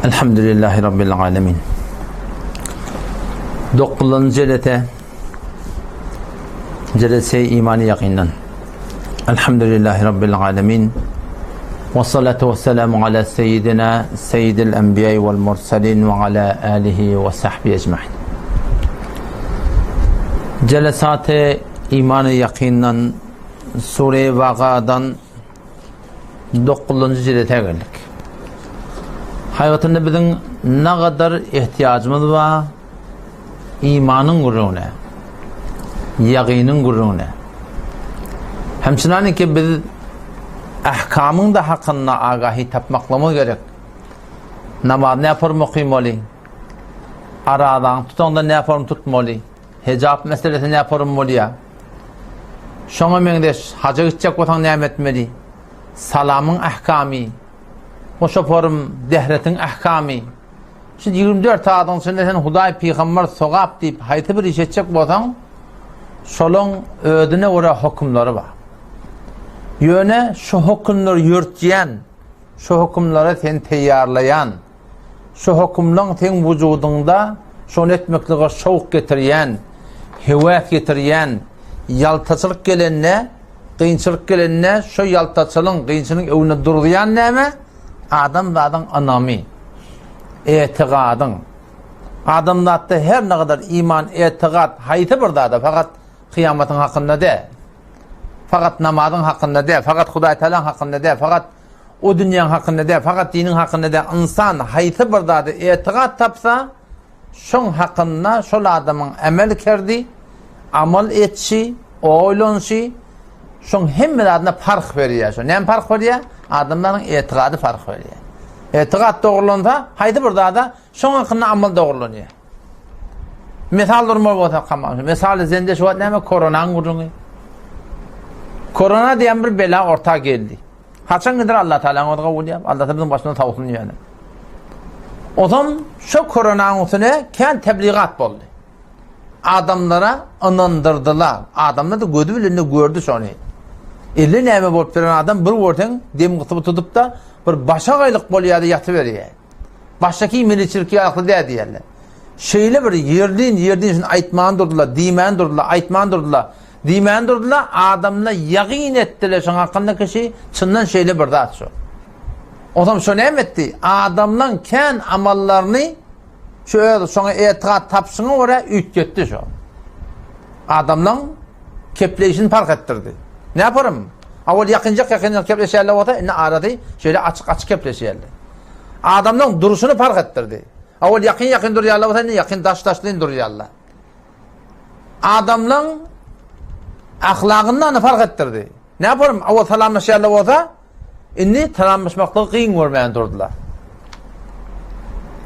Elhamdülillahi Rabbil alemin. 9. Celese imani yakinden. Elhamdülillahi Rabbil alemin. Ve salatu ve selamu ala seyyidina seyyidil enbiyayı vel mursalin ve ala alihi ve sahbihi ecmaîn. Celesat-ı imanı yakinden Sure-i Vaka'dan 9. celete geldik. Hayatında bizim ne kadar ihtiyacımız var imanın gururuna, yakinin gururuna. Hemçinin ki biz ahkamın da hakkında agahi tapmaklamız gerek. Namaz ne yaparım okuymalı, aradan tutanında ne yaparım tutmalı, hicab meselesi ne yaparım malıya. Şuna mendeş hacı gidecek vatan ne etmeli, salamın ahkamı, o şoparım dehretin ahkamı. Şimdi 24 saatın içinde sen Huday Peygamber sogap deyip hayti bir iş edecek vatan, şolun ödüne oraya hükümleri var. Yöne şu hükümleri yürütceyen, şu hükümleri sen teyarlayan, şu hükümlerin sen vücudunda şunu etmekliğe şovuk getiriyen, hevet getiriyen, yaltaçılık gelenine, kıyınçılık gelenine, şu yaltaçılığın, kıyınçılığın evine durduyan neyme? Adamların anamı, etiqadın. Adamlarda her ne kadar iman, etiqad, hayti burada da, fakat kıyametin hakkında değil. Fakat namazın hakkında değil, fakat Huday Teala'nın hakkında değil, fakat o dünyanın hakkında değil, fakat dinin hakkında değil. İnsan hayti burada da etiqad tapsa, şun hakkında, şol adamın emel kerdi, amal etşi, oylanışı, şun hem adına fark veriyor. Ne fark veriyor? Adamların etiqadı fark veriyor. Etiqad doğrulunsa, hayti burada da şun hakkında amal doğrulunuyor. Misal durma olsa kalmamış. Misal zende şu an ne koronanın vurduğunu. Korona diyen bir bela orta geldi. Haçan gider Allah Teala'nın orada vuruyor. Allah da bizim başına tavukluğunu yani. O zaman şu koronanın üstüne kendi tebliğat oldu. Adamlara inandırdılar. Adamlar da gözüyle gördü şunu. 50 neyme bolup veren adam bir vorten dem kıtıbı tutup da bir başa aylık boluya da yatıveriyor. Baştaki milletçilik ayaklı değil diyorlar. Şeyle bir yerliğin aytman durdular, dimen durdular, aytman durdular. Dimen durdular, adamla yakin ettiler şun hakkındaki şey, çından şeyle bir daha şu. O zaman şunu emetti, adamla ken amallarını şöyle sonra etiqad tapsını oraya ütgetti şu. Adamla kepleyişini fark ettirdi. Ne yaparım? Avval yakınacak kepleşerler olsa, ne aradı? Şöyle açık kepleşerler. Adamla duruşunu fark ettirdi. Avval yakın duruyorlar olsa, ne yakın taşlayın duruyorlar. Adamla ahlakından fark ettirdi. Ne yaparım? Avval selamlaşırlar olsa, inni selamlaşmakta kıyın görmeyen durdular.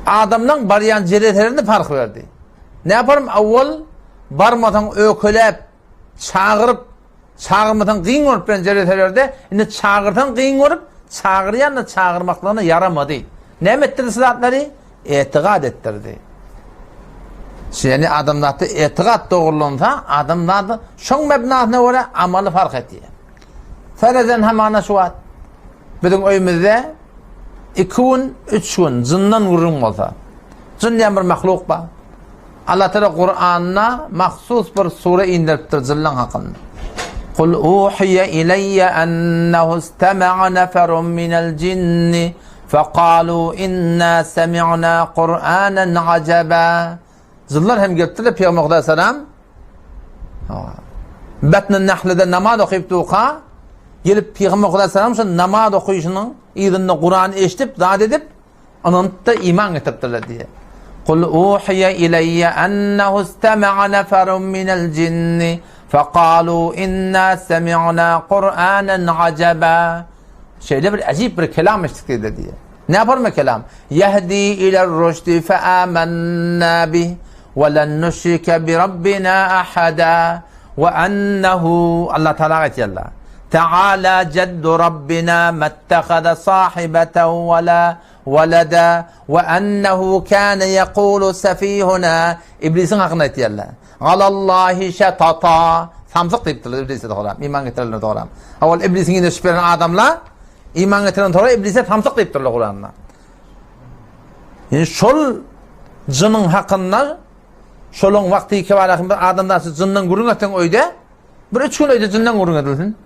Adamdan barayan ceretlerini fark verdi. Ne yaparım? Avval barmadan ökölep, çağırmadan kıyın görüp ben ceretlerde, inni çağırtan kıyın görüp, çağıryanla çağırmaklarına yaramadı. Ne ettirdi sıratları? Etiqad ettirdi. Yani adamlarda etiqad doğruluğunda adamlarda şun mebnasına göre amalı fark etti. Ferezen hemana şu at. Bizim öyümüzde 2 gün, 3 gün zından vururum olsa. Zın diyen bir mahluk var. Allah Teala Kur'an'na mahsus bir sure indiriptir zillan hakkında. Kul uhiye ileyye ennehu istema'a neferun minel cinni fekalu inna semi'na Kur'anen acaba. Zillar hem geliptir Peygamber Aleyhisselam Batn-ı Nahl'de namaz okuyup duqa gelip Peygamber Aleyhisselam şu namaz okuyuşunun idinini Kur'an'ı eşitip zat edip onun da iman etiptirler diye. Kul uhiye ileyye ennehu istema'a neferun minel cinni fekalu inna semi'na Kur'anen acaba. Şeyde bir acayip bir kelam eşitlikte diye. Ne yapar mı kelam? Yehdi iler rüşdi fe amennâ bih ve len nüşrike bi rabbina ahada ve ennehu Allah Teala etiyallah. Teala ceddu rabbina mettehada sahibeten ve la veleda ve ennehu kâne yekûlu sefîhuna. İblisin hakkında etiyallah. Alallahi şetata. Samsık deyiptirler iblise doğram. İman getirirler doğram. Avval iblisin yine şüphelen adamla iman getiren sonra iblise tamsık deyiptirler Kur'an'la. Yani şol jının hakkında şolun vakti ki var adamlar jından gurun atan öýde bir 3 gün öýde jından gurun edilsin.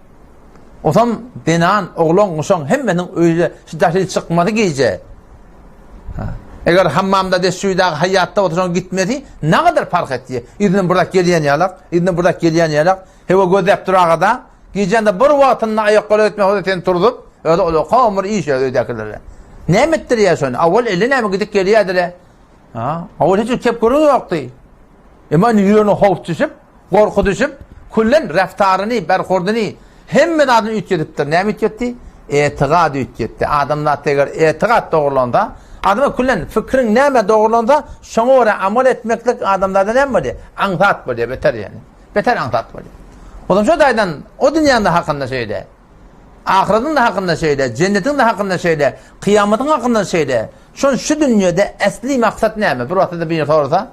Otam denan oğlan uşan hemmenin öyle şiddetli çıkmadı gece. Eğer hammamda de suyda hayatta oturan gitmedi ne kadar fark etti. İdin burada geliyen yalak, idin burada geliyen yalak. Heva gözep durağada gecende bir vaatınla ayakları etmek odeten turdup öyle olu qamur iş ödekiler. Ne mittir ya şonu? Avval eline mi gidip geliyordu? Ha? Avval hiç kep görün yoktu. Eman yüreğine hof düşüp, korku düşüp, kullen raftarını, berkordunu hemen adını ütkediptir. Ne ütketti? Etiqad ütketti. Adamlar tekrar etiqad doğrulanda, adamlar kullen fikrin neme doğrulanda şoňa göre amal etmeklik adamlarda ne böyle? Antat böyle beter yani. Beter antat böyle. Oğlum şu daydan o dünyanın da hakkında söyle. Ahiretin de hakkında söyle, cennetin de hakkında söyle, kıyametin hakkında söyle. Şu dünyada asli maksat ne mi? Bir vakti bir sorsa.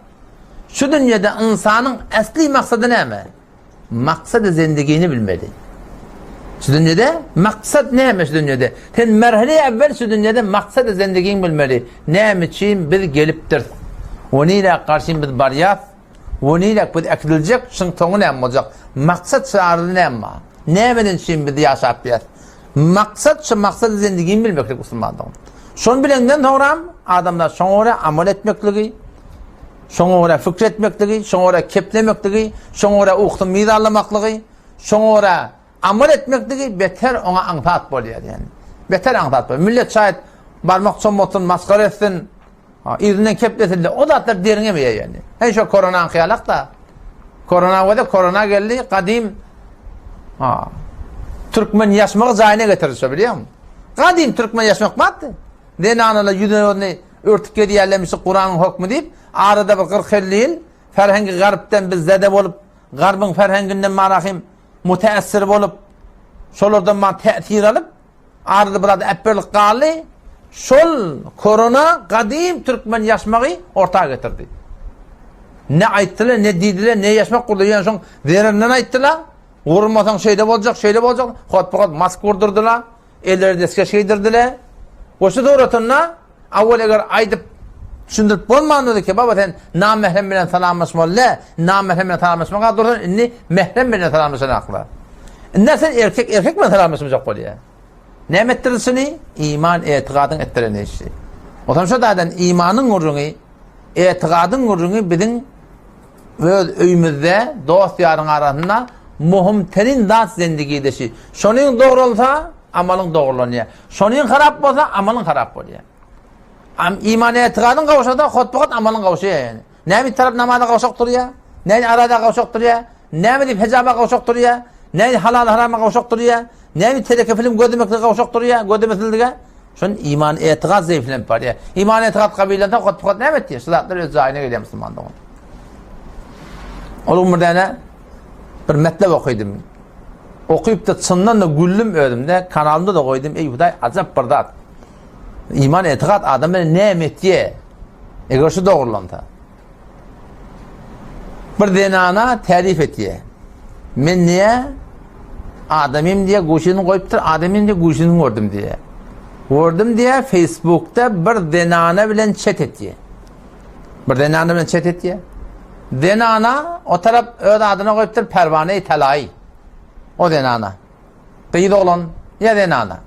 Şu dünyada insanın asli maksadı ne mi? Maksadı zendigini bilmeli. Şu dünyada maksat ne mi şu dünyada? Sen merhale evvel şu dünyada maksadı zendigini bilmeli. Ne mi için biz geliptir? Onuyla karşı biz bariyat, onuyla biz eklilecek, şun tonu ne olacak? Maksat çağrılı ne mi? Ne mi için biz yaşayıp maksat şu maksadı zendigini bilmeklik Müslümandan. Şunu bilenden sonra adamlar şoňa amal etmekliği, şoňa fikretmekliği, şoňa keplemekliği, şoňa uqty mizallamaklığı, şoňa amal etmekliği beter ona antat bolýar yani. Beter antat bolýar. Millet şayet barmak çomotun maskara etsin, irinden kepletildi. O da atlar derine mi yani? Hey şu korona kıyalak da. Korona geldi, kadim Türkmen yaşmak zayine getirirse biliyor musun? Kadim Türkmen yaşmak battı. Denanala yüzünü örtük yerlemişi Kur'an'ın hükmü deyip arada bir 40-50 yıl ferhengi garipten biz zede olup garbın ferhenginden marahim müteessir olup şolordan ma te'thir alıp arada burada epperlik qalı şol korona kadim Türkmen yaşmağı ortağa getirdi. Ne ayttılar, ne dediler, ne yaşmak kurdu. Yani son verinden ayttılar. Vurmasan şeyde olacak. Hot mask vurdurdular. Elleri deske şeydirdiler. Oşu doğrutunla avval eğer aydıp düşündürüp olmadı ki baba sen namehrem bilen salamlaşma la namehrem bilen salamlaşma dursun inni mehrem bilen salamlaşma akla. Ne sen erkek mi salamlaşmayacak bolýar? Ne ettirsini? İman etiqadın ettirene işi. O zaman şu daydan imanın urunu, etiqadın urunu bizim öýümizde dost yarın arasında muhimterin zat zendigideşi. Şonuň doğru olsa amalyň dogrulanýar. Şonuň harap bolsa amalyň harap bolýar. İman etiqadyň gawşada hotpagat amalyň gawşaýar yani. Näme tarap namaza gawşak durýar? Näme arada gawşak durýar? Näme dip hejaba gawşak durýar? Näme halal harama gawşak durýar? Näme teleke film gödemekle gawşak durýar? Gödemesildige. Şon iman etiqad zeyflen barýar. İman etiqad kabilende hotpagat näme etdi? Şulatlar öz zaýyna gelýär musulmandyň. Oğlum murdana bir metlep okuydum. Okuyup da çından da güllüm ödüm de kanalımda da koydum. Ey Huday azap bardat. İman etiqad adamın ne emetiye. Eğer şu doğrulanta. Bir denana tarif etiye. Men niye? Adamim diye guşini koyuptur. Adamim diye guşini gördüm diye. Gördüm diye Facebook'ta bir denana bilen chat etiye. Denana o taraf öyle adına koyuptur pervane-i telayı. O denana. Kıyıda olan ya denana.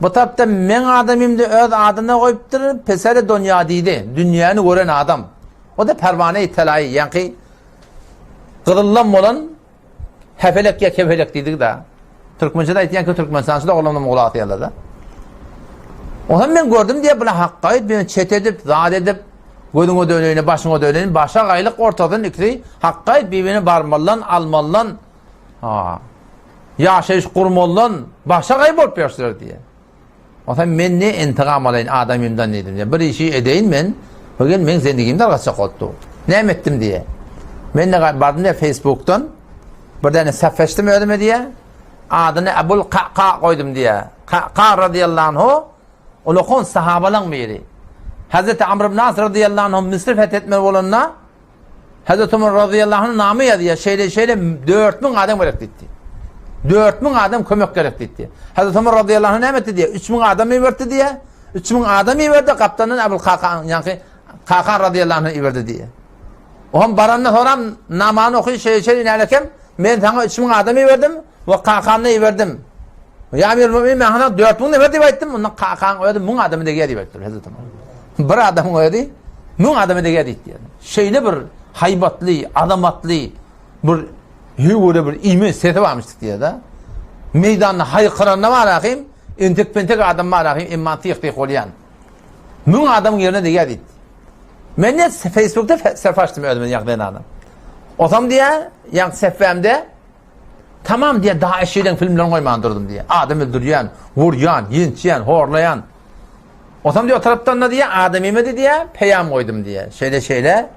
Bu tarafta men adamim de öyle adına koyuptur pesere dünya deydi. Dünyanı gören adam. O da pervane-i telayı. Yani kırıllam olan hefelek ya kefelek dedik de. Türkmence'de itiyen ki Türkmenistan'da olanın muğlatı yerlerde. O zaman ben gördüm diye buna hakkayet beni çet edip, zat edip gözüne döneyini, başına döneyini, başa aylık ortadan ikisi hakkayet birbirini barmallan, almallan, yaşayış kurmallan, başa ayıp olup yaşlar diye. O zaman ben ne intikam alayım adamımdan dedim diye. Bir işi edeyim ben, bugün ben zendigimde arkadaşlık oldu. Ne ettim diye. Ben de vardım diye Facebook'tan, bir tane sefeştim ödeme diye, adını Ebul Ka'ka koydum diye. Ka'ka radıyallahu anhu, o lokon sahabalan biri. Hazreti Amr ibn As radıyallahu anh Mısır fethetme olanına Hazreti Ömer radıyallahu anh'ın namı yazıyor. Şeyle 4000 adam gerek etti. 4000 adam kömek gerek etti. Hazreti Ömer radıyallahu anh ne etti diye 3000 adam verdi diye 3000 adam iverdi, kaptanın Abul Kakan, yani Kakan radıyallahu anh iverdi diye. Oğlum baranına soram, namazını okuyup şey inerken, ben sana 3000 adam iverdim, ve Kakan'ı iverdim. Ya Emir Mümin, ben sana 4000 iverdi ettim, ondan Kakan koydu, 1000 adamı da geldi verdi. Bir adam koydu, 1000 adamı da geldi diye. Şeyle bir haybatlı, adamatlı, bir hüvure bir ilmi seti varmıştık diye de. Meydanına haykıranına var akıyım, intik pentek adam var akıyım, imman tiyik olayan. 1000 adam yerine de geldi. Ben ne Facebook'ta sayfa açtım ödümün yakın adam. Otam diye, yani sefemde, tamam diye daha eşeğden filmlerini koymadan durdum diye. Adam öldürüyen, vuruyan, yinçiyen, horlayan. Otam diye o taraftan da diye, adam yemedi diye, peyam koydum diye. Şeyle,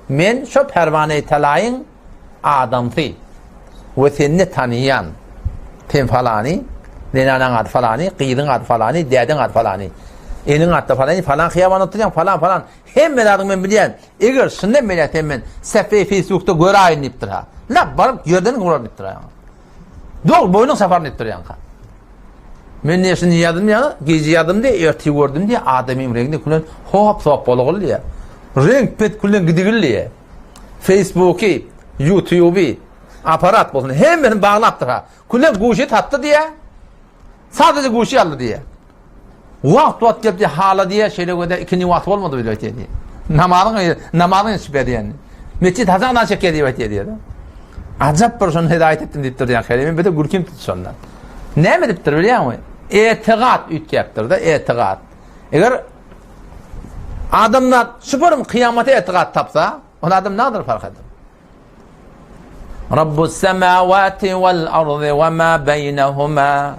men şu pervane-i talayın adamtı. Ve seni tanıyan, ten falani, nenanan adı falani, kıydın adı falani, dedin adı falani. Enin adı falani, falan kıyaman oturuyan, falan. Hem ben adım ben biliyen, eğer sünnet milletim ben, sefre Facebook'ta göre aynı iptir ha. La, barıp gördüğünü göre iptir ha. Doğru, boynun seferini iptir ha. Ben neşini yadım ya, gezi yadım diye, erti gördüm diye, adamın renginde kullan, hop bolu ya. Renk pet kullan gidigilli ya. Facebook'u, YouTube'u, aparat bolsun, hem benim bağlattır ha. Kullan guşu tattı diye, sadece guşu aldı diye. Vakt geldi hala diye şeyle göre ikinci vakt olmadı bile diye. Namazın şüphedi yani. Mescid Hasan'dan çekiyor diye. Acayip bir son hidayet ettim deyip durdu yani. Kelimeyi bir de gürküm tuttu sondan. Ne mi deyip durdu biliyor musun? İtikat ütkeyaptır da itikat. Eğer adamlar süperim kıyamete itikat tapsa, o adam nedir fark eder? Rabbus semavati vel ardı ve ma beynehuma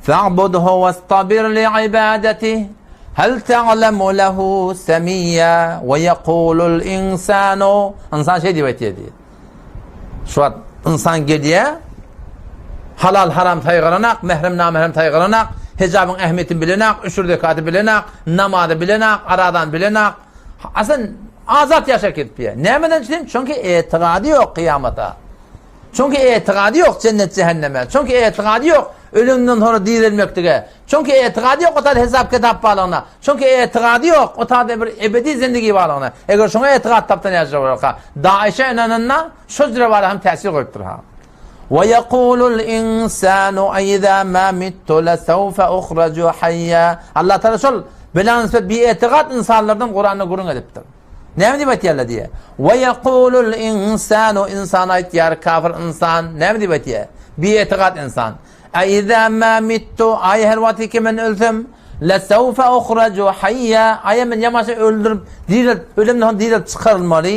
فَاعْبُدْهُ وَاسْطَبِرْ لِعِبَادَتِهِ هَلْ تَعْلَمُ لَهُ سَمِيًّا وَيَقُولُ الْاِنْسَانُ İnsan şey diyor. Şu an insan geliyor, halal haram taygılanak, mehrem namehrem taygılanak, hicabın ehmetin bilenak, üçür dekatı bilenak, namazı bilenak, aradan bilenak. Aslında azat yaşak etmiyor. Neyden için? Çünkü itikadı yok kıyamata. Çünkü itikadı yok cennet cehenneme. Çünkü itikadı yok ölümden sonra dirilmektige. Çünkü itikadı yok o tadı hesap kitap bağlığına. Çünkü itikadı yok o tadı bir ebedi zindagi bağlığına. Eğer şuna itikat taptan yaşayacak olsa, daişe inanınla sözlere var hem tesir koyuptur ha. وَيَقُولُ الْاِنْسَانُ اَيْذَا مَا مِتُّ لَسَوْفَ اُخْرَجُ حَيَّا Allah Teala şol bela nispet bir itikat insanlardan Kur'an'ı kurun ediptir. Ne mi diyet yerle diye? وَيَقُولُ الْاِنْسَانُ insana ihtiyar kafir insan. Ne mi diyet ye? Bir itikat insan. اَيْذَا مَا مِتُّ ay her vakti ki ben öldüm. لَسَوْفَ اُخْرَجُ حَيَّا ay men yamaşa öldürüp ölümden dirilip çıkarılmalı.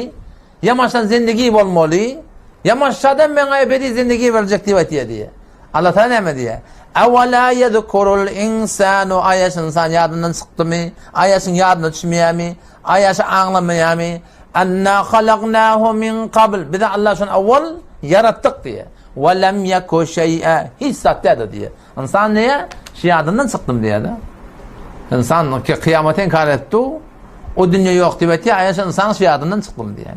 Yamaştan zindagi olmalı. Yamaşadan ben ebedi zindagi verecek diye. Allah Teala ne mi diye? اَوَلَا يَذْكُرُ الْاِنْسَانُ ayyaş insan yadından çıktı mı? Ayyaşın yadına düşmeye mi? Ayyaşı anlamaya mı? اَنَّا خَلَقْنَاهُ مِنْ قَبْلِ bir de Allah şunu evvel yarattık diye. وَلَمْ يَكُ شَيْئًا hiç sattı diye. İnsan neye? Yadından çıktım diye de. İnsan ki kıyamete inkar etti. O dünya yok diye. Ayyaşı insan yadından çıktım diye.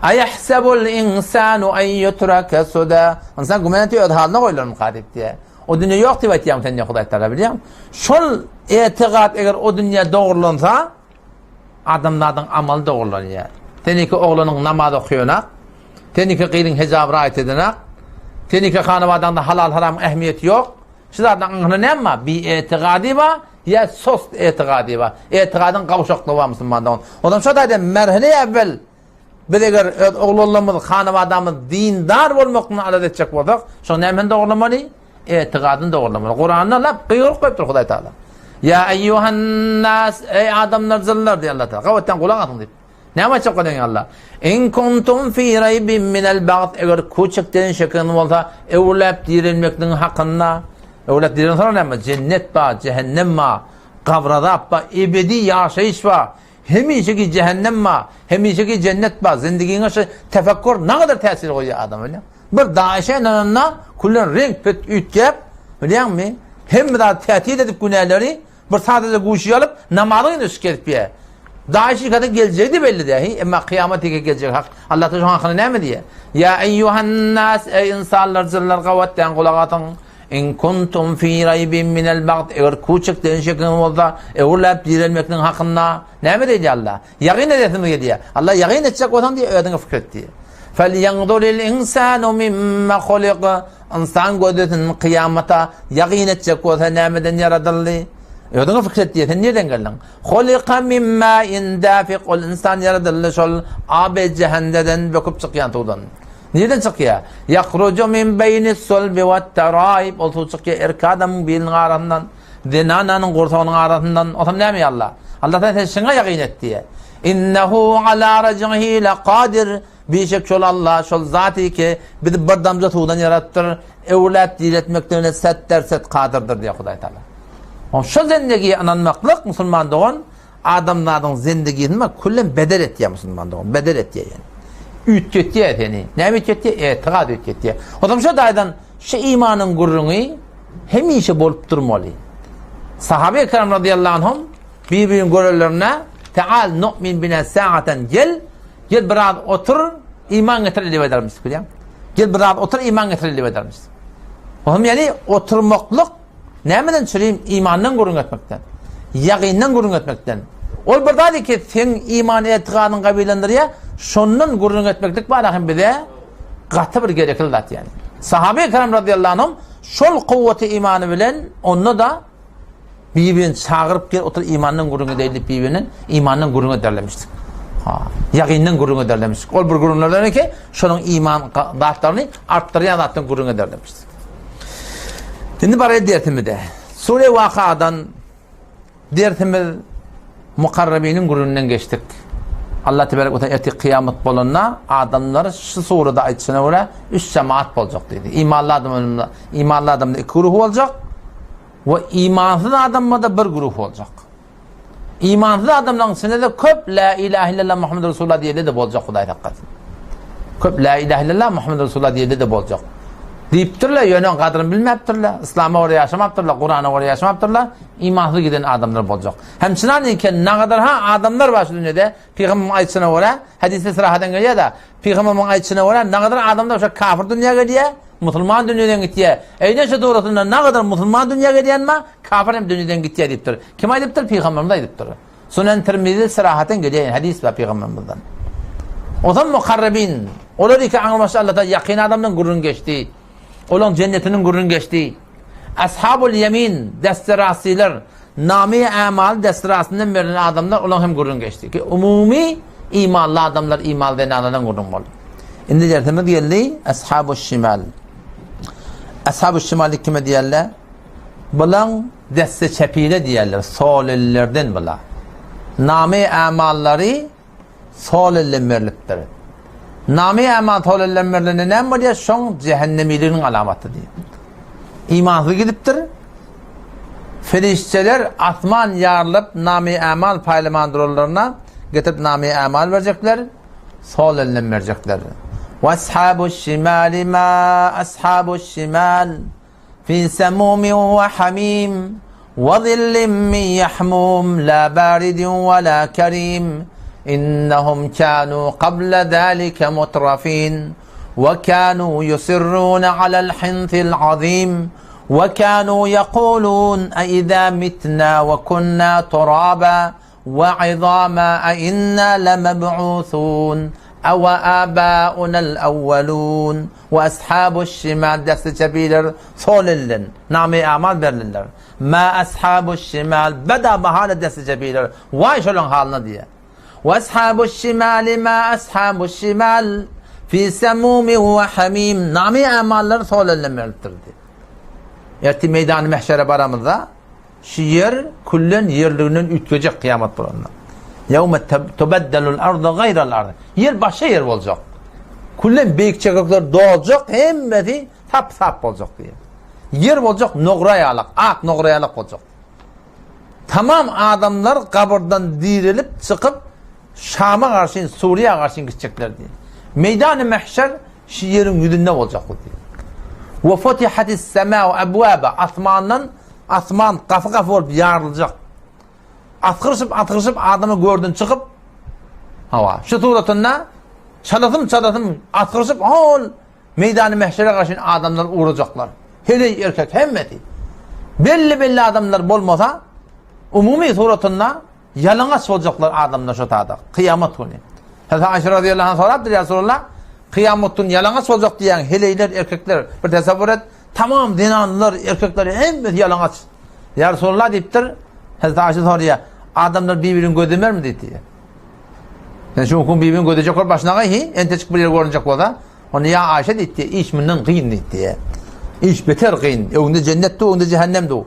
اَيَحْسَبُ الْاِنْسَانُ اَنْ يُتْرَكَ سُدَى İnsan gümen ediyor haline koyulur mukaddip diye. O dünya yok diye ya Huday Teala biliyor musun? Şol itikat eğer o dünya doğrulunsa adamlardan amal doğruluyor. Teniki oğlunun namazı okuyanak, teniki kıydın hicab rahat edinak, teniki hanımadan da halal haram ehemmiyeti yok. Sizlerden ne ama bir itikadı var ya sos itikadı var. İtikadın kavuşaklığı var Müslüman'dan. Ondan sonra da merhale evvel bir eğer oğlunlarımız, hanımadamız dindar olmakla alet edecek olsak, şu nemen doğrulamalı, itikadın doğrulamalı. Kur'an'da laf kıyırık koyuptur Huday Teala. Ya eyyuhan nas, ey adamlar zırlar diye Allah Teala. Kavatten kulak atın deyip. Ne ama çok kadın Allah? İn kuntum fi raybin minel ba'd, eğer küçükten şekin olsa, evlep dirilmekten hakkında, evlep dirilmekten sonra ne ama? Cennet ba, cehennem ba, kavradap ba, ebedi yaşayış ba, hemişeki cehennem ba, hemişeki cennet ba, zindigine tefekkür ne kadar tesir koyuyor adam öyle? Bir daişe inananına kullan renk pet ütkep, biliyor musun? Hem de tehdit edip günahları, bir sadece guşu alıp namazını şikayet etmeye. Daişi kadar geleceği belli değil. Ama kıyamete gelecek hak. Allah Teala hakkını ne mi diye? Ya eyyuhan nas, ey insanlar zırlar kavatten kulak atın. in kuntum fi raybin minel ba'd eğer küçük denşekin olsa evlap dirilmekten hakkında ne mi dedi Allah? Yaqin edesin diye. Allah yaqin edecek olsan diye ödün fikret diye. Felyanzuril insanu mimma khuliqa. İnsan gözünün kıyamata yaqin edecek olsa nemeden yaratıldı. Ödün fikret diye. Sen nereden geldin? Khuliqa mimma indafiq. O insan yaratıldı şol abe cehennemden bakıp çıkan tuğdan. Nereden çıkıyor? Yakrucu min beyni sulbi ve teraib. Olsa çıkıyor erkadamın bilin arasından, zinananın kurtağının arasından. O tam ne mi Allah? Allah'tan sen şuna yakin et diye. İnnehu ala rac'ihi laqadir. Bir şey şol Allah, şol zati ki bizi bir damca tuğdan yarattır. Evlat diletmekten set kadirdir diye Huday Teala. Şu zindegiye ananmaklık Müslüman doğan adamların zindegiyi kullen bedel et ya Müslüman doğan. Bedel et ya yani. Ütkötüye seni. Ne ütkötüye? Etiqad ütkötüye. O zaman şu daydan şu imanın gurrunu hemişe bolup durmalı. Sahabe-i kiram radıyallahu anhum birbirinin görürlerine Teal nu'min bine sa'aten gel biraz otur iman getirelim edermiş. Gel biraz otur iman getirelim edermiş. O zaman yani oturmaklık nemeden söyleyeyim imandan gurrun etmekten. Yaqinden gurrun etmekten. Ol burada de ki sen iman etiqadın kabilendir ya şonun gurrun etmeklik var bize katı bir gerekli zat yani. Sahabe-i kiram radıyallahu anhum şol kuvveti imanı bilen onu da birbirini çağırıp gel otur imanın gurrunu deyilip birbirinin imanın gurrunu derlemiştik. Yaqinden gurrunu derlemiştik. Ol bir gurrunlardan ki şonun iman zatlarını arttırıyan zatın gurrunu derlemiştik. Şimdi bari dertimi de Sure-i Vaka'dan dertimiz mukarrabinin gurrundan geçtik. Allah tebarek ve teala eti kıyamet bolunna adamlar şu surada ayetsine göre 3 cemaat olacak dedi. İmanlı adamda 2 grup olacak ve imansız adamda da 1 grup olacak. İmansız adamların içinde de köp la ilahe illallah Muhammed Resulullah diye de olacak Huday Teala. Köp la ilahe illallah Muhammed Resulullah diye de olacak. Deyiptirler, yönün kadrini bilmeptirler, İslam'a oraya yaşamaptırlar, Kur'an'a oraya yaşamaptırlar, imansız giden adamlar olacak. Hem çınarken ne kadar adamlar var şu dünyada, Peygamber'in ayetine göre, hadiste sırahadan geliyor da, Peygamber'in ayetine göre ne kadar adamlar şu kafir dünyaya gidiyor, Müslüman dünyadan gidiyor. Eyden şu doğrusunda ne kadar Müslüman dünyaya gidiyor ama, kafir hem dünyadan gidiyor deyiptir. Kim ayettir? Peygamber'in ayettir. Sunan Tirmizi sırahadan geliyor, hadis var Peygamber'imizden. O zaman mukarrabin, olur ki anlaması Allah'ta yakin adamdan gurrun geçti. Olan cennetinin gurrun geçti. Ashabul yemin destirasiler, nami amal destirasından verilen adamlar olan hem gurrun geçti. Ki umumi imanlı adamlar imal ve nanadan gurrun oldu. Şimdi dertimiz geldi ashabul şimal. Ashabul şimali kime diyorlar? Bulan deste çepiyle diyorlar. Sol ellerden bula. Nami amalları sol ellerliktir. Nami amal sol ellerlerine ne mi diyor? Şon cehennemilerin alamatı diyor. İmansız gidiptir. Ferişteler asman yarılıp nami amal paylamandırlarına getirip nami amal verecekler. Sol eline verecekler. Ve ashabu şimali ma ashabu şimal fi semumin ve hamim ve zillim min yahmum la baridin ve la kerim innahum kanu qabla zalika mutrafin ve kanu yusirrun ala'l hinthil azim وكانوا يقولون أئذا متنا وكنا ترابا وعظاما أئنا لمبعوثون أو آباؤنا الأولون وأصحاب الشمال دست جبيلر صوللن نعمي أعمال برلنر ما أصحاب الشمال بدا بحالة دست جبيلر وايشلون حالنا دي وأصحاب الشمال ما أصحاب الشمال في سموم وحميم نعمي أعمال صوللن مرتردي Erti meydanı mehşere baramızda şu yer kullen yerliğinin ütecek kıyamet bulanına. Yevme tebeddelul ardı gayral ardı. Yer başka yer olacak. Kullen büyük çekaklar doğacak hem de tap olacak diye. Yer olacak noğrayalık, ak noğrayalık olacak. Tamam adamlar kabirden dirilip çıkıp Şam'a karşı, Suriye'ye karşı gidecekler diye. Meydanı mehşer şu yerin yüzünde olacak diye. Ve futihatis semâ ve ebvâbe asman kafa olup yarılacak. Atırışıp adamı gördün çıkıp hava. Şu suratında çalatım atırışıp meydanı mehşere karşı adamlar uğrayacaklar. Hele erkek hemmeti. Belli adamlar bolmasa umumi suratında yalangach olacaklar adamlar şu taada. Kıyamet günü. Hazreti Ayşe radıyallahu anh soraptır ya Resulullah. Kıyametin yalangach olacak diyen heleyler erkekler bir tasavvur et. Tamam dinanlılar erkekler hemmeti yalangach. Ya Resulullah deyiptir. Hazreti Ayşe soruyor. Adamlar birbirini gödemer mi dedi. Yani şu hukun birbirini gödecekler başına gayhi. Ente çıkıp bir yer görünecek o da. Onu ya Ayşe dedi. İş münden kıyın dedi. İş beter kıyın. Önde cennettu, önde cehennemdu.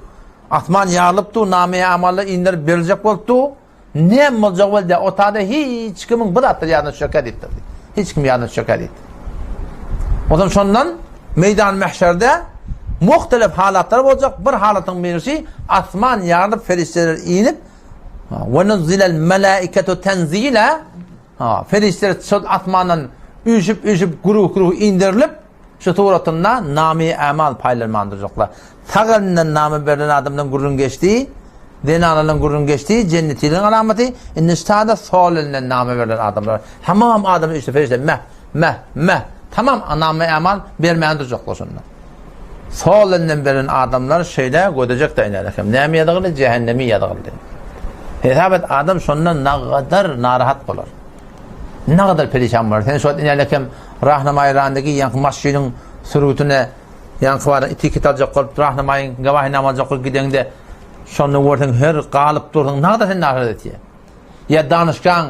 Atman yarılıptu, nameye amallı indirip verilecek oldu. Ne olacak oldu? O tada hiç kimin bıraktır yanlış şaka ediptir. Hiç kim yanlış şaka ediptir. O zaman şundan meydan mahşerde muhtelif halatlar olacak. Bir halatın birisi atman yarılıp ferişteler inip ve nuzzilel melaiketu tenzile ferişteler atmandan üşüp gruh indirilip şu tuğratında nami amal paylanmandıracaklar. Tağırından namı verilen adamdan gurrun geçtiği, denanından gurrun geçtiği, cennetiyle alameti, nistada solinden namı verilen adamlar. Tamam adamın işte ferişte meh. Tamam namı amal vermeyandıracaklar sonra. Solinden verilen adamlar şeyle gödecek de inerlekim. Nemi yadığılı, cehennemi yadığılı. Hesabet adam sonra ne kadar narahat olur. Ne kadar perişan var. Sen şu an inerlekim Rahnamayı randaki yankı masjidin sürütüne yankı var. İti kitacak kılıp Rahnamayın gavahi namazcak kılıp gidende şunu vurdun her kalıp durdun. Ne kadar sen narahat etiyor. Ya danışkan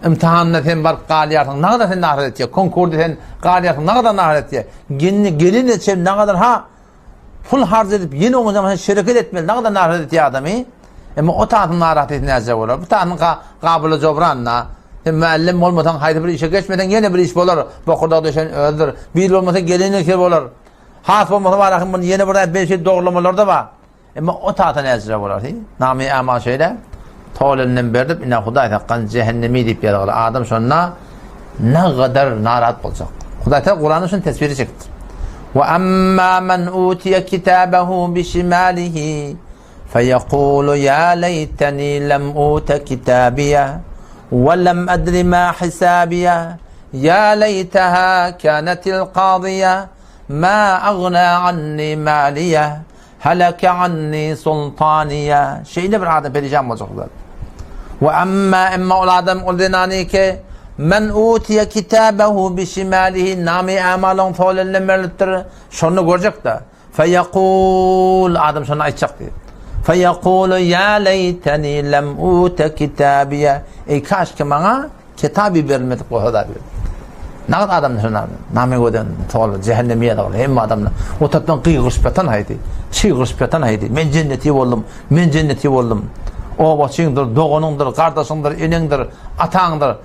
imtihanına sen var kaliyatın. Ne kadar sen narahat etiyor. Konkurda sen kaliyatın. Ne kadar narahat etiyor. Gelin etsen ne kadar full harc edip yeni o zaman şirket etmeli. Ne kadar narahat etiyor adamı. Ama o tahtın narahat etmeyecek olur. Bu tahtın kabılı cobranla müellim olmadan haydi bir işe geçmeden yine bir iş olur. Bokurda düşen öldür. Bir olmasa gelinlik olur. Has olmasa var akım yeni burada bir şey doğrulamalar da var. Ama o tahta nezire olur. Nami amal şeyle toğlundan berdip inna Huday takkan cehennemi deyip yadağılı. Adam sonra ne kadar narahat olacak. Huday takkan Kur'an'ın şunu tesviri çıktı. وَأَمَّا مَنْ اُوْتِيَ كِتَابَهُ بِشِمَالِهِ فَيَقُولُ يَا لَيْتَنِي لَمْ اُوْتَ كِتَابِيَهِ وَلَمْ أَدْرِ مَا حِسَابِيَهْ يَا لَيْتَهَا كَانَتِ الْقَاضِيَةَ مَا أَغْنَى عَنِّي مَالِيَهْ هَلَكَ عَنِّي سُلْطَانِيَهْ Şeyle bir adam perişan olacaklar. وَأَمَّا o adam olduğunani ki men utiye kitabehu bişimalihi nami amalon faulenle merlettir. Şunu görecek de feyekul adam şunu açacak diyor. Feyekulu ya leyteni lem ute kitabiye. Kaç ki bana kitabı verilmedik bu kadar bir. Ne kadar adam şunu nami göden faulen cehennemiye dağılır. Hem adamla o tattan kıyğırşpetan haydi. Çığırşpetan haydi. Men cenneti oldum. O başındır, doğunundur, kardeşindir, enindir, atandır.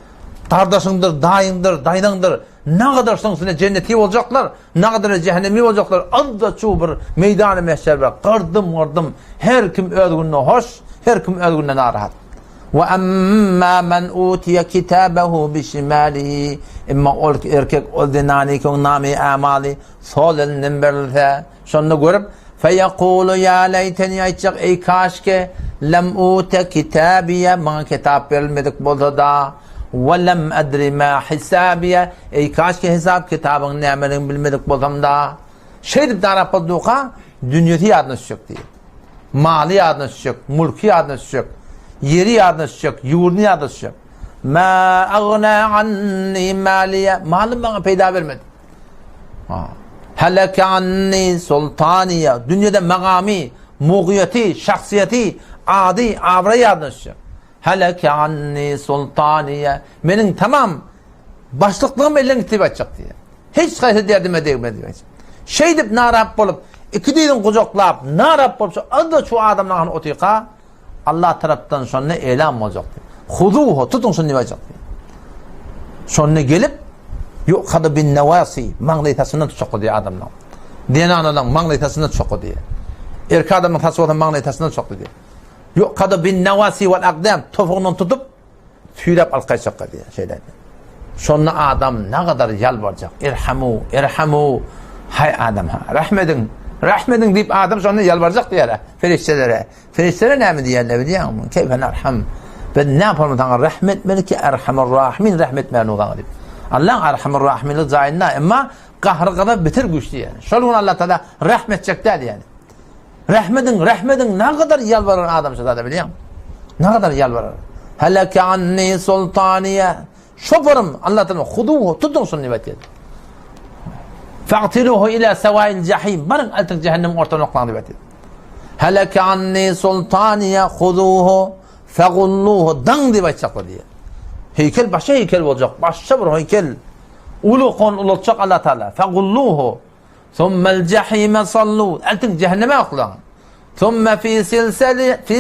Kardeşindir, dayındır. Ne kadar sonra cenneti olacaklar, ne kadar cehennemi olacaklar. Adda çubur meydanı mahşer var. Kırdım. Her kim öldüğünde hoş, her kim öldüğünde narahat. Ve amma men utiye kitabehu bişimalihi. Amma o erkek olduğunani ki nami amali sol elinden verilse. Şunu görüp feyekulu ya leyteni ayçak ey kaşke lem ute kitabiye. Bana kitap verilmedik bolda da. وَلَمْ اَدْرِ مَا حِسَابِيَ kaç ki hesap kitabın ne amelini bilmedik bolsam da şeydip de Arap olduğuka dünyeti yadına düşecek diye. Mali yadına düşecek, mülki yadına düşecek, yeri yadına düşecek, yurdunu yadına düşecek. مَا اَغْنَى عَنِّي مَالِيَ malım bana peyda vermedi. هَلَكَ عَنِّي سُلْطَانِيَ dünyada makami, muğiyeti, şahsiyeti, adi, avra yadına düşecek. Heleke anni sultaniye. Benim tamam başlıklığım elden gitip açacak diye. Hiç kayısı derdime değmedi. Şey deyip narap olup iki dilin kucaklap narap olup adı şu adamların otika Allah taraftan sonra elam olacak diye. Huduhu tutun şunu olacak diye. Sonra gelip yuqadı bin nevasi mağlaytasından tutacak diye adamlar. Denanadan mağlaytasından tutacak diye. Erkek adamın tasavvufun mağlaytasından tutacak diye. Yuqadı bin nevasi vel akdam tofuğundan tutup tüylep alkayacak diye şeyler. Sonra adam ne kadar yalvaracak. İrhamu hay adam ha rahmedin deyip adam sonra yalvaracak diye feriştelere. Feriştelere ne mi diyorlar biliyor musun? Keyfen erham. Ben ne yapalım tanrı rahmet meleki erhamur rahimin rahmet menu galiba. Allah Erhamur Rahim'in zayinna ama kahrı kadar bitir güçlü yani. Şolun Allah Teala rahmet çekti yani. Rahmedin ne kadar yalvarır adam şada biliyor musun? Ne kadar yalvarır. Heleke anni sultaniye. Şoparım Allah Teala huduhu tutun şunu nibet fa'tiruhu ila sevail cahim. Barın altın cehennem orta noktalarına nibet heleke anni sultaniye huduhu fegulluhu dan diye çakla diye. Heykel başka heykel olacak. Başka bir heykel. Ulu kon olacak Allah Teala. Fegulluhu. Thummel cahime sallu. Altın cehenneme aklan. Thumme fi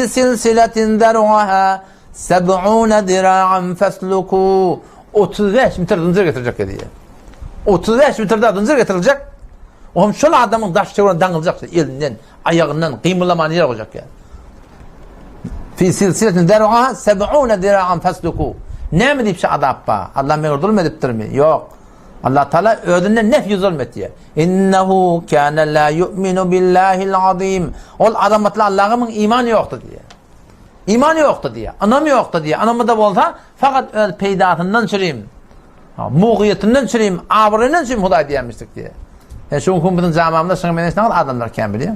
silsiletin deruha 70 dira'an fesluku. 35 metre zincir getirecek diye. 35 metrede zincir getirilecek. O şöyle adamın daş çevrene dangılacak. Elinden, ayağından kıymırlamanı yer olacak yani. Fi silsiletin deruha 70 dira'an fesluku. Ne mi deyip şey adappa? Allah mevdul mu ediptir mi? Yok. Allah Teala ödünden nef zulmet diye. İnnehu kâne la yu'minu billahil azim. Ol adamatla Allah'ımın imanı yoktu diye. İmanı yoktu diye. Anam yoktu diye. Anamı da olsa fakat öl peydatından çüreyim. Muğiyetinden çüreyim. Abrından çüreyim Huday diyemiştik diye. Şu hukumetin zamamında şuna menişten adamlar kim biliyor?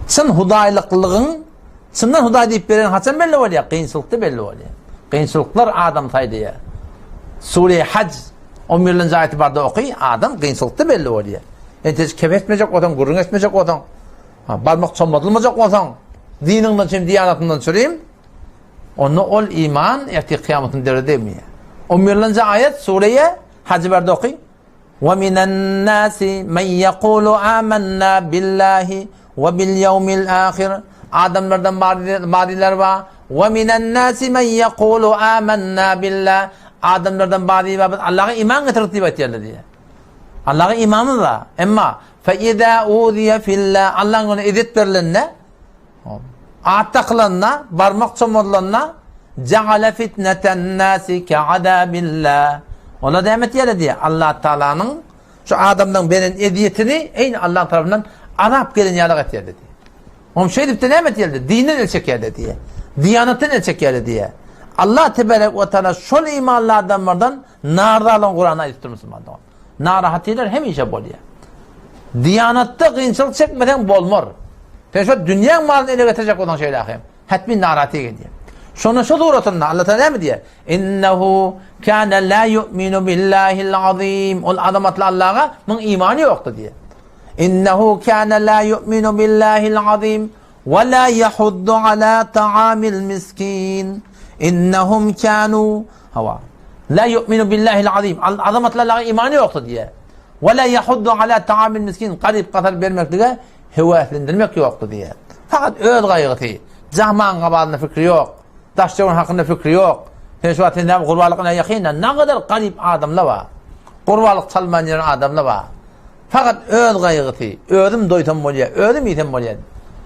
Sen hudaylıklığın senden Huday deyip veren haçan belli oluyor. Kıyınçılıkta belli oluyor. Kıyınçılıklar adam taydiye. Sure-i Hac 11. ayeti barda okuy, adam kıyınçılıkta belli oluyor. Hiç kefetmeyecek odan, gurrun etmeyecek odan. Barmak çomadılmayacak odan. Dininden çüreyim, diyanatından çüreyim. Onu ol iman, erti kıyametin devre demiyor. 11. ayet Sure-i Hac barda okuy. وَمِنَ النَّاسِ مَنْ يَقُولُ آمَنَّا بِاللّٰهِ وَبِالْيَوْمِ الْآخِرِ Adamlardan badiler var. وَمِنَ النَّاسِ مَنْ يَقُولُ آمَنَّا بِاللّٰهِ Adamlardan badiler var. Allah'a iman getirdik diye. Allah'a imanı var. Ama فَاِذَا اُوذِيَ فِي اللّٰهِ Allah'ın onu edit verilenine attaklarına, barmak çomadlarına جَعَلَ فِتْنَةَ النَّاسِ كَعَذَابِ اللّٰهِ Ona demet yere diye Allah Teala'nın şu adamdan benim ediyetini aynı Allah tarafından Arap gelin yalık et yerde diye. Onun şey deyip de demet yerde dinin elçek yerde diye. Diyanettin elçek yerde diye. Allah Tebarek ve Teala şöyle imanlı adamlardan narda alan Kur'an'a istiyor Müslümanlar. Narahatiyler hem işe bol ya. Diyanette kıyınçılık çekmeden bolmur. Şu dünya malını ele getirecek olan şeyler hem. Hatmi narahatiye gidiyor. Sonra şu doğrultusunda Allah Teala mi diye? İnnehu kâne la yu'minu billahil azim. O adamatla Allah'a bunun imanı yoktu diye. İnnehu kâne la yu'minu billahil azim ve la yahuddu ala ta'amil miskin. İnnehum kânû la yu'minu billahil azim. Adamatla Allah'a imanı yoktu diye. Ve la yahuddu ala ta'amil miskin. Garip katar vermek diye heveslendirmek yoktu diye. Fakat öl gayrıtı. Zaman kabalına fikri yok. Daşçıların hakkında fikri yok. Şu atında kurbalıkına yakinen ne kadar garip adamlar var. Kurbalık çalmayan adamlar var. Fakat öl gayrıtı. Ödüm doytan bolya. Ödüm yitem bolya.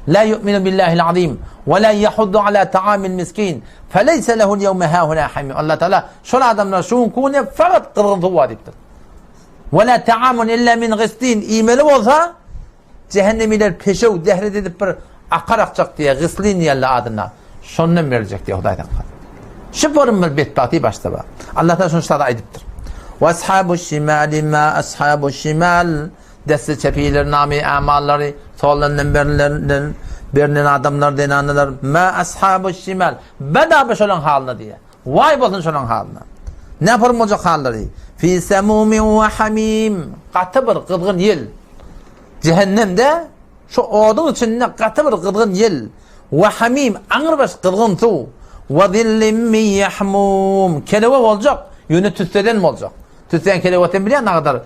La yu'minu billahil azim. Ve la yahuddu ala ta'amil miskin. Feleyse lehul yevme hâhuna hamim. Allah Teala şu adamlar şun kune fakat kırgıntı vadiptir. Ve la ta'amun illa min gıstin. İmeli olsa cehennemiler peşev dehret edip bir akar akacak diye gıslin yerle adına. Şundan verecek diye Huday'dan kalır. Şu formal betbati başta var. Allah Teala şunu şurada ediptir. Ve ashabu şimali ma ashabu şimal. Desti çepiler nami amalları solundan berinen adamlar denanlar ma ashabu şimal. Bedava şolan haline diye. Vay bolsun şolan haline. Ne yapalım olacak halleri? Fi semumin ve hamim. Katı bir kızgın yel. Cehennemde şu odun içinde katı bir kızgın yel. Ve hamim ağır baş kızgın su. Ve zillim min yahmum. Keleve olacak. Yönü tütseden mi olacak? Tütsen kelevetin biliyor ne kadar?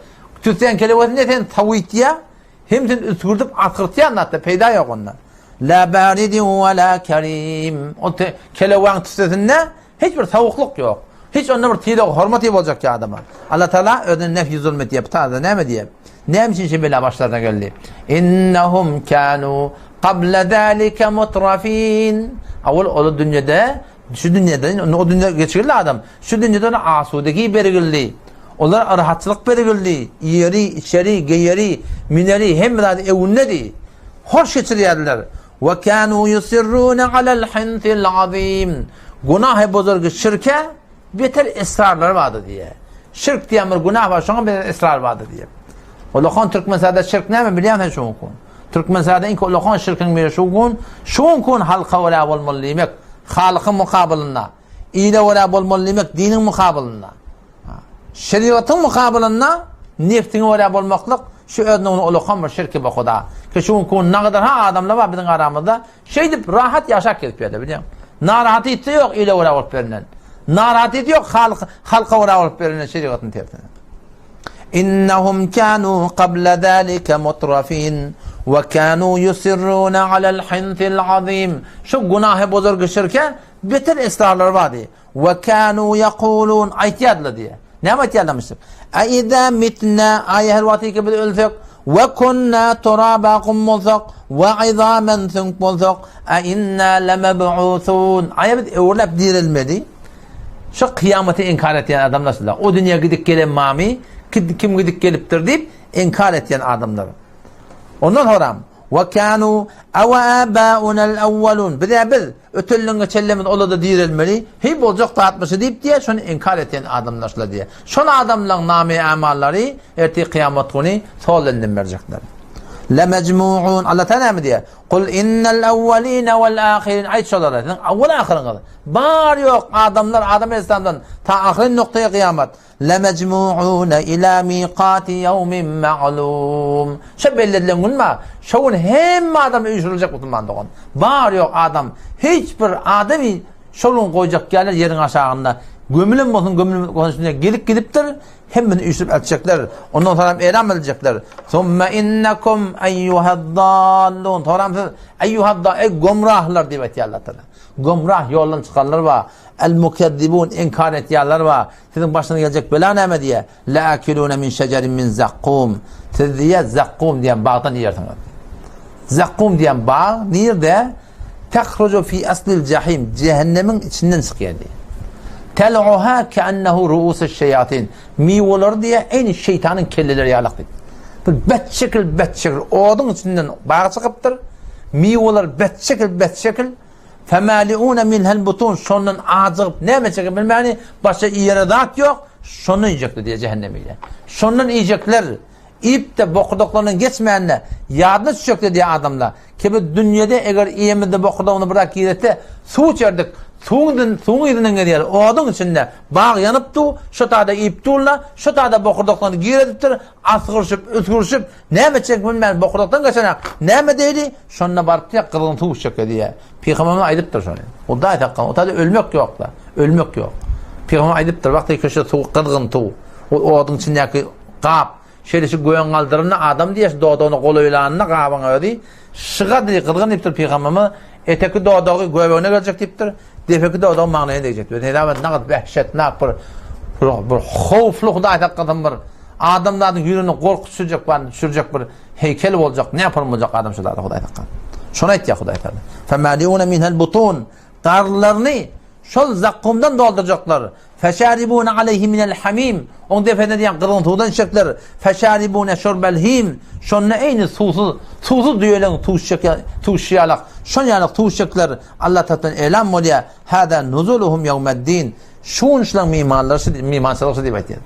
Tütsen kelevetin neten tavitya hem de üskürdüp akırtıya anlattı. Peyda yok onlar. La baridin ve la kerim. O kelevetin tütsesinde hiçbir tavukluk yok. Hiç onunla bir tiyli hürmeti olacak ya adama. Allah Teala ödün nefyi zulmet diye. Tarzı ne mi diye? Ne için şimdi böyle başlarına geldi? İnnehum kânû قبل ذلك مترفين. Avul o dünyada, şu dünyada, o dünya geçirli adam. Şu dünyada asudeki bergildi. Onlar rahatçılık bergildi. Yeri, içeri, geyeri, mineri hem de evnedi. Hoş geçiriyorlar. Ve kanu yusirrun ala'l hinsil azim. Günah bozurgu şirke beter ısrarlar vardı diye. Şirk diyen bir günah var. Şuna bir ısrar vardır diye. Ulakan Türkmenistanda şirk ne mi biliyor musun? Şunu kun. Türkmenistanda inki ulakan şirkin bir şunu kun halka ve la bolmalıymak. Halkın mukabilına. İyile ve la bolmalıymak dinin mukabilına. Şeriatın mukabilına neftin ve la bolmaklık şu özne onu ulakan bir şirki bu kuda. Ki şunu kun ne kadar ha adamlar var bizim aramızda şey deyip rahat yaşak gelip biliyor musun? Narahatiyeti yok ile ora olup verilen. Narahatiyeti yok halka ora olup verilen şeriatın tertine. İnnehum kânû qabla zâlike mutrafîn ve kânû yusirrûne alel hinthil azîm. Şu günahı bozurgu şirke beter esrarlar vardı. Ve kânû yekûlûn aytiyadlı diye. Ne aytiyadlamıştır? Eizâ mitnâ ayher vatîke bil ölsek ve kunnâ turâbâ kummuzak ve izâmen thunkmuzak einnâ lemeb'ûthûn. Ayet öğrenip dirilmedi. Şu kıyameti inkar eden adam nasıl? O dünya gidip gelen mami, kim gidip geliptir deyip inkar eden adamlar. Ondan sonra ve kânû ev âbâunel evvelûn. Bir de biz ötüllüğüne çellemin ola da dirilmeli. Hep olacak dağıtması deyip diye şunu inkar eden adamlar diye. Şunu adamların nami amalları erti kıyamet günü soğulanın verecekler. لَمَجْمُوعُونَ Allah Teala mı diye? قُلْ اِنَّ الْاَوَّلِينَ وَالْآخِرِينَ ayet şöyle. Evvel ahirin kalır. Bar yok adamlar Adam Aleyhisselam'dan ta ahirin noktaya kıyamet. لَمَجْمُوعُونَ اِلَى مِيقَاتِ يَوْمٍ مَعْلُومٍ Şu belirlen gün mü? Şovun hem adam uyuşturulacak mutluluğunda kon. Bar yok adam. Hiçbir adamı şovun koyacak gelir yerin aşağında. Gömülün olsun gömülün konusunda geliptir. Hemen uyuşturup edecekler. Ondan sonra eylem edecekler. ثُمَّ اِنَّكُمْ اَيُّهَدَّالُونَ Sonra eyyuhaddâ gomrahlar diye Allah'tan. Gomrah yoldan çıkarlar var. El-mukezzibun inkar etyenler var. Sizin başına gelecek bela ne diye? لَاكِلُونَ مِنْ شَجَرٍ مِنْ زَقُّمْ Siz diye zakkum diyen bağdan yersiniz. Zakkum diyen bağ nerede? تَخْرُجُ فِي أَصْلِ الْجَحِيمِ Cehennemin içinden çıkıyor diye. Tel'uha ke'ennehu ru'us şeyatin. Mivolar diye en şeytanın kelleleri yalaktır. Bir bet şekil odun içinden bağ çıkıptır. Mivolar bet şekil femali'une minhel butun. Şonun ağzıqıp ne çekip bilmeni başka iradat yok. Şonu yiyecektir diye cehennemiyle. Şonun yiyecekler. İp de bokuduklarının geçmeyenle yadını düşecektir diye adamlar. Ki bu dünyada eğer iyemizde bokuduklarını bırak yiyete su içerdik. Suğun yerinden geliyor. Odun içinde bağ yanıptı. Şu taada ip tuğla. Şu taada bokurduklarını girediptir. Asgırışıp, üskürüşüp. Ne çek bilmem bokurduktan geçenek. Ne mi deydi? Şununla barıp diye kırgın tuğ çekiyor diye. Peygamber'e aydıptır şunu. O da aydıptır. O taada ölmek yok da. Ölmek yok. Peygamber'e aydıptır. Vakti köşe tuğ, kırgın tuğ. O odun içindeki kap. Şöyle şu göğen kaldırına adam diye doğduğunu kolu ilanına kabına ödü. Şığa dedi kırgın deyiptir Peygamber'e. Eteki doğduğu göğeğine gelecek deyiptir. Defeki doğduğu mağnaya diyecektir. Ne kadar vehşet, ne kadar bir hoofluk da aytakladın bir adamların yüreğini korkutucak bir heykel olacak. Ne yapalım olacak adam şurada Huday takkan. Şuna et ya Huday takkan. فَمَالِيُونَ مِنْهَا الْبُطُونَ Karlarını şol zakkumdan dolduracaklar. فَشَارِبُونَ عَلَيْهِ مِنَ الْحَمِيمِ On defede diyen kırıntıdan içecekler. فَشَارِبُونَ شُرْبَ الْهِيمِ Şonuna aynı susuz düğelen tuşyalık. Şonyalık tuşyaklar Allah tarafından eylem oluyor. هَذَا نُزُلُهُمْ يَوْمَ الدِّينِ Şunçlan mimansılıksı diye bekliyor.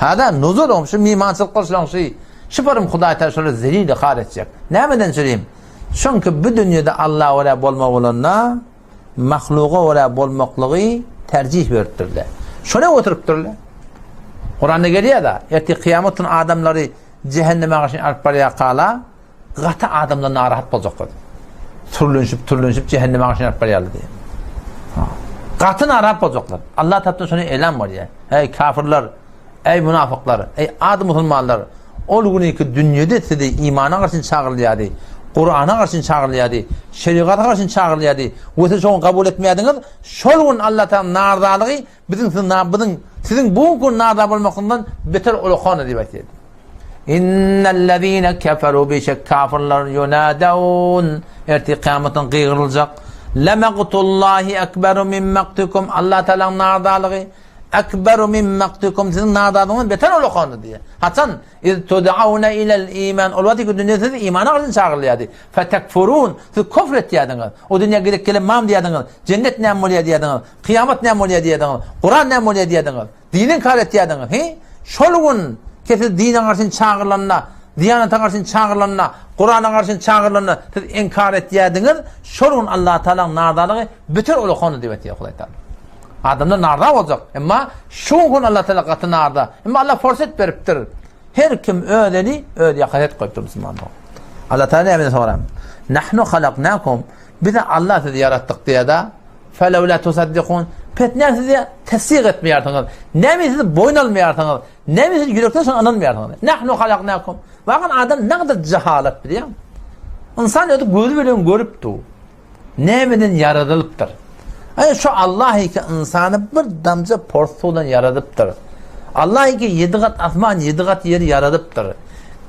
هَذَا نُزُلُهُمْ Şu mimansılıklar şey. Şıparım Huday Teala şöyle zeliyle khar edecek. Nemeden söyleyeyim? Çünkü bu dünyada Allah öyle bolma olanına mahluğa öyle bolmaklığı tercih verdirler. Şöyle oturupturlar. Kur'an'da geliyor da erti kıyametin adamları cehenneme karşı arpaya kala gata adamlar narahat olacaklar. Türlünşüp cehenneme karşı arpaya diye. Gata narahat olacaklar. Allah tarafından şunu eylem var ya. Ey kafirler, ey münafıklar, ey adı musulmanlar. O günü ki dünyada sizi imana karşı çağırılıyordu. Kur'an'a karşı çağırılıyordu. Şeriata karşı çağırılıyordu. Ve siz onu kabul etmeyediniz. Şolun Allah'tan nardalığı sizin bu gün narda olmakından beter olukhanı diye bekliyor. İnnellezîne keferû bişek kafirler yunâdevûn erti kıyametin kıyırılacak. Lemeqtullâhi ekberu min mektikum Allah Teala'nın nardalığı ekberu min mektikum sizin nardalığınız beter olukhanı diye. Hasan iz tud'avne ilel iman olvadı ki dünyada siz imana karşı çağırılıyordu. Fetekfurûn siz küfür etiyordunuz. O dünya gidip gelip mam diyordunuz. Cennet ne oluyor diyordunuz. Kıyamet ne oluyor diyordunuz. Kur'an ne oluyor diyordunuz. Dinin kar etiyordunuz. şolgun kesin dine karşı çağırılanına, Diyanete karşı çağırılanına, Kur'an'a karşı çağırılanına siz inkar etdiniz. Şolgun Allah Teala'nın nardalığı bütün olu konu diye Hudaý Taala. Adamlar narda olacak. Ama şu gün Allah Teala katı narda. Ama Allah fırsat beripdir. Her kim ödeni öde yakayet koyupdur Müslümanlar. Allah Teala emine soram. Nahnu halaknakum. Bize Allah sizi yarattık diye de فَلَوْ لَا تُصَدِّقُونَ Petler sizi tesdik etmeyardınız. Ne mi sizi boyun almayardınız. Ne mi sizi yürekten sonra anılmayardınız. Nahnu halaknakum. Bakın adam ne kadar cehalet biliyor musun? İnsan öyle gözü böyle görüptü. Ne miden yaratılıptır. Yani şu Allah ki insanı bir damca porsuğundan yaratıptır. Allah ki 7 kat asman 7 kat yeri yaratıptır.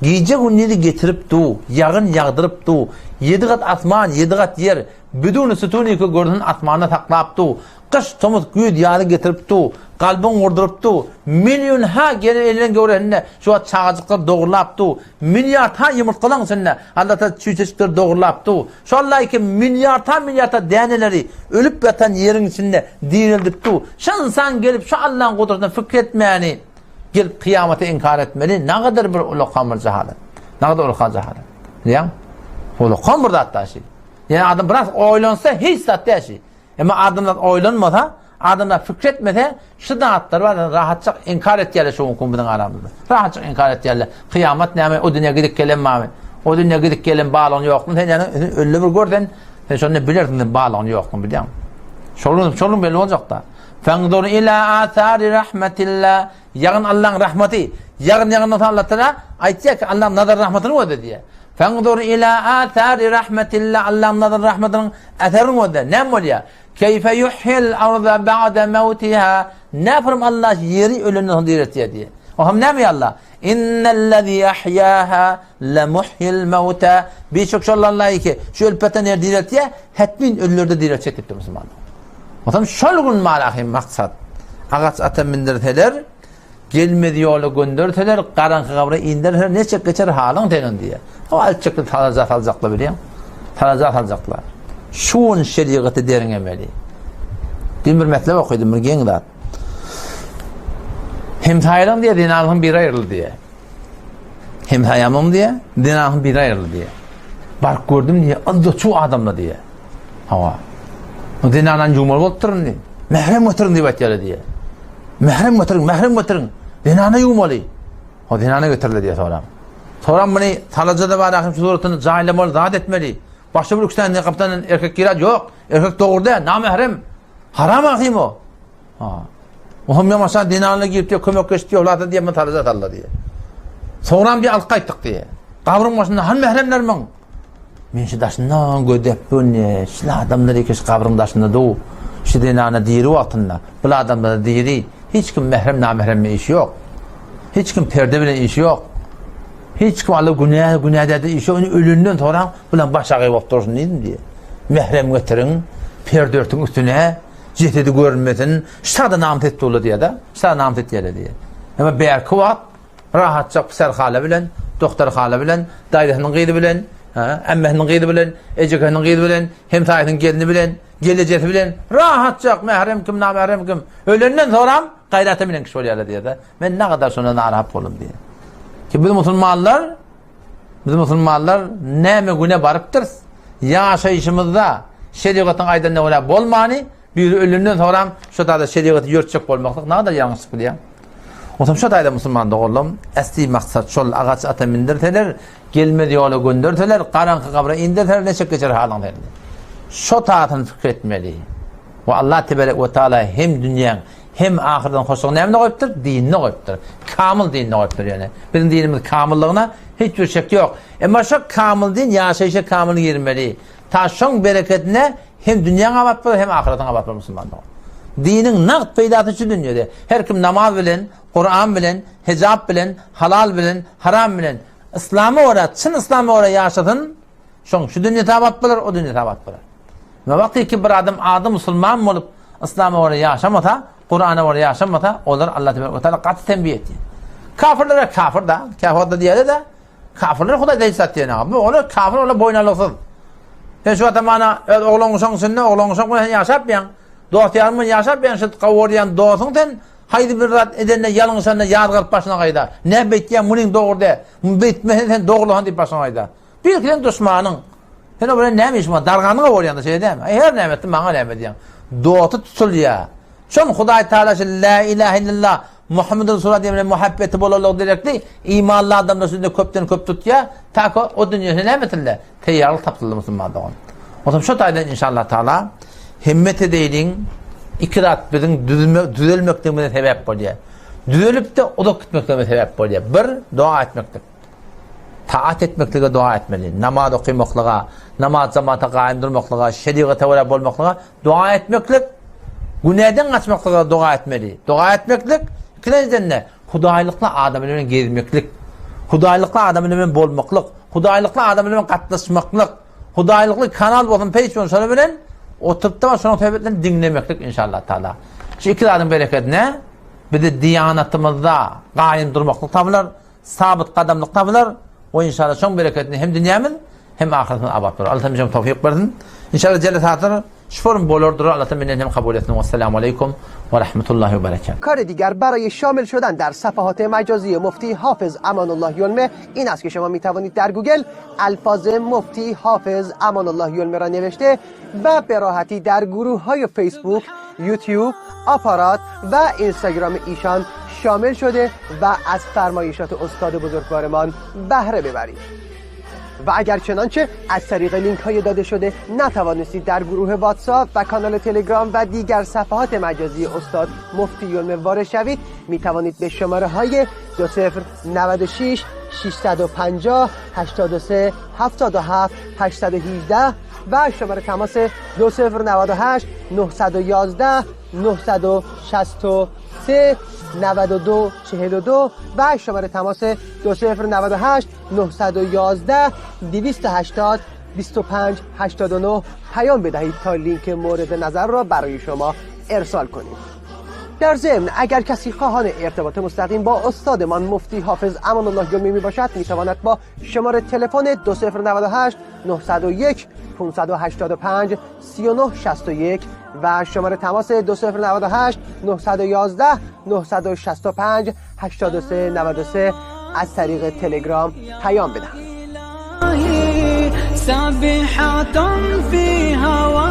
Gece günleri getirip du, yağın yağdırıp du, 7 kat asman 7 kat yer, bütün sütunu ki gördüğün asmana taklap du, kış tomuz güyd yağını getirip du, kalbin vurdurup du, milyon ha geri elinden görenine şu an çağcıklar doğrulap du, milyar ha yumurtkalan seninle Allah'ta çiçekler doğrulap du, şu Allah ki milyar ta deneleri ölüp yatan yerin içinde dirildik du, şu insan gelip şu Allah'ın kudretine fikretmeyeni, gelip kıyamete inkar etmeli. Ne kadar bir ulukamır cehalet. Ne kadar ulukam cehalet. Ya? Ulukam burada hatta şey. Yani adam biraz oylansa hiç zaten şey. Ama adamlar oylanmasa, adamlar fikretmese şu dağıtlar var. Rahatça inkar et yerler şu hukumunun aramızda. Rahatça inkar et yerler. Kıyamet ne mi? O dünya gidip gelen mi? O dünya gidip gelen bağlan yok mu? Sen yani öyle bir gördün. Sen şunu bilirdin bağlan yok mu biliyor musun? Şolun belli olacak da. Fendur ila athari rahmetillah. Yağın Allah'ın rahmeti. Yağın Allah Teala aytacak ki Allah'ın nazar rahmetini öde diye. Fendur ila athari rahmetillah. Allah'ın nazar rahmetinin etherini öde. Ne mi oluyor? Keyfe yuhyil arda ba'de mevtiha. Ne yaparım Allah yeri ölünün diretiyor diye. O hem ne mi Allah? İnnellezî ahyâhâ lemuhyil mevta. Birçok şey Allah'ın ki şu ölpeten yer diretiyor. Hetmin ölülerde diretecek gitti Müslümanlar. O zaman şolgun malahim maksat. Ağaç ata mindirteler, gelmedi yolu gönderteler, karanlık kabra indirteler, ne çek geçer halın tenin diye. O alçaklı talazat alacaklar biliyor musun? Talazat alacaklar. Şuun şeriatı derin emeli. Bir metlep okuydum bir gençler. Hemtayalım diye dinalım bir ayrıldı diye. Hemtayamım diye dinalım bir ayrıldı diye. Bark gördüm diye, azda çoğu adamla diye. Hava. O dinanan cumal oturun diye. Mehrem oturun diye. Mehrem oturun. Dinana yumalı. O dinana götürüldü diye sonra. Sonra bunu talacada var akım suratını cahillemalı, zat etmeli. Başta bir üstten kaptanın erkek kirat yok. Erkek doğurdu ya, namehrem. Haram akım o. O hem yamaşan dinanla girip diyor, kömek geçti diye diye mi talacat Allah diye. Sonra bir alka ettik diye. Kavrun başında han mehremler mi? Men şu daşından gödep bunu, şu adamlar ikiş kavrun daşında doğu. Şu dinana diri altında. Bu adamlar diri. Hiç kim mehrem namehremle işi yok. Hiç kim perde bile işi yok. Hiç kim Allah günah dedi işi yok. Ölünden sonra bulan başağı bop dursun dedim diye. Mehrem getirin, perde örtün üstüne, cetedi görünmesin. Şada namet etti ola diye de. Şada namet etti diye. Ama beyer kuvat, rahatça pser hale bilen, doktor hale bilen, dairehinin gıydı bilen, emmehinin gıydı bilen, ecekinin gıydı bilen, hemtayetinin gelini bilen, gelecek bilen, rahatça mehrem kim, namehrem kim. Ölünden sonra gayrata bilen kişi oluyor diye de. Ben ne kadar sonra narap olum diye. Ki bizim Müslümanlar ne mi güne barıptır? Yaşayışımızda şeriatın aydan ne ola bolmani, bir ölümden sonra şu da şeriatı yörtecek olmaklık ne kadar yanlış biliyor. O zaman şu da Müslüman doğulum, esli maksat şol ağaç ata mindirteler, gelmedi yolu gönderteler, karanlık kabra indirteler, ne çek geçer halın derdi. Şu taatını fikretmeli. Ve Allah Tebarek ve Teala hem dünyanın hem ahirden hoşluğunu hem ne koyuptur? Dinini koyuptur. Kamil dinini koyuptur yani. Bizim dinimiz kamillığına hiçbir şek yok. Ama şu kamil din yaşayışa kamil girmeli. Ta şun bereketine hem dünyanın avatları hem ahiretin avatları Müslümanlar. Dinin nakt peydatı şu dünyada. Her kim namaz bilen, Kur'an bilen, hicab bilen, halal bilen, haram bilen, İslam'ı oraya, çın İslam'ı oraya yaşadın, şu dünya tabat bilir, o dünya tabat bilir. Ve vakti ki bir adım Müslüman olup İslam'ı oraya yaşamata, Kur'an'ı oraya yaşamata, onlar Allah Teala katı tembih etti. Kafirlere kafir da diye de, kafirlere Hudaý Teala diye ne abi? Onlar kafir, onlar boynalıksız. Sen şu atamana, oğlan uşağın sünne, oğlan uşağın yaşap yan, dost yarımın yaşap yan, şu kavuryan dostun ten, Haydi bir rad edenne yalın sana yadgar başına kayda. Ne beytken bunun doğru de. Beytmeden doğruluğun deyip başına kayda. Bir kilen düşmanın. Sen o böyle neymiş mi? Darganlığa orayanda şey değil mi? Her nimetin bana nimet yani. Doğatu tutul ya. Şun Huday Teala la ilahe illallah Muhammed Resulullah diye muhabbeti bolalım direktli. İmanlı adamlar sözünde köpten köp tut ya. Ta ki o dünyasına nimetinle teyyarlık taptırılır Müslüman'da on. O zaman şu taydan inşallah Teala himmet edeylin ikrat bizim düzelmekten sebep oluyor. Düzelip de o da gitmekten sebep oluyor. Bir, dua etmektir. Taat etmekle dua etmeli. Namaz okumakla, namaz zamanında kaim durmakla, şeriate uğrayıp olmakla, dua etmekle, günahdan kaçmakla dua etmeli. Dua etmekle, ikinciden ne? Hudaylıkla adamın gezmeklik, hudaylıkla adamın bolmaklık, hudaylıkla adamın katlaşmaklık, hudaylıklı kanal olsun, peyçon sonra bilen, oturup da sonra tevbetten dinlemeklik inşallah Teala. Şu iki adım bereketine, bir de diyanatımızda kaim durmaklık tavırlar, sabit kadamlık tavırlar, o inşallah çok bereketini hem dünyanın hem ahiretini abatır. Allah temizim tevfik versin. İnşallah Celle Teala şuurun bolordur. Allah temizim hem kabul etsin. Vesselamu aleyküm ve rahmetullahi ve berekatuhu. کار دیگر برای شامل شدن در صفحات مجازی مفتی حافظ امان الله یلمه این است که شما می توانید در گوگل الفاظ مفتی حافظ امان الله یلمه را نوشته و به راحتی در گروه های فیسبوک، یوتیوب، آپارات و اینستاگرام ایشان شامل شده و از فرمایشات استاد بزرگوارمان بهره ببرید. و اگر چنانچه از طریق لینک های داده شده نتوانستید در گروه واتساپ و کانال تلگرام و دیگر صفحات مجازی استاد مفتی یلمه وارد شوید، می توانید به شماره های 2096 650 83 77 818 و شماره تماس 2098 911 963 92 42 و شماره تماس 2098 911 280 25 89 پیام بدهید تا لینک مورد نظر را برای شما ارسال کنیم. در ضمن اگر کسی خواهان ارتباط مستقیم با استادمان مفتی حافظ امان الله یلمی می باشد می تواند با شماره تلفن 2098 901 585 3961 و شماره تماس 2098 911 965 8393 از طریق تلگرام پیام بدهید. سابحة في هوى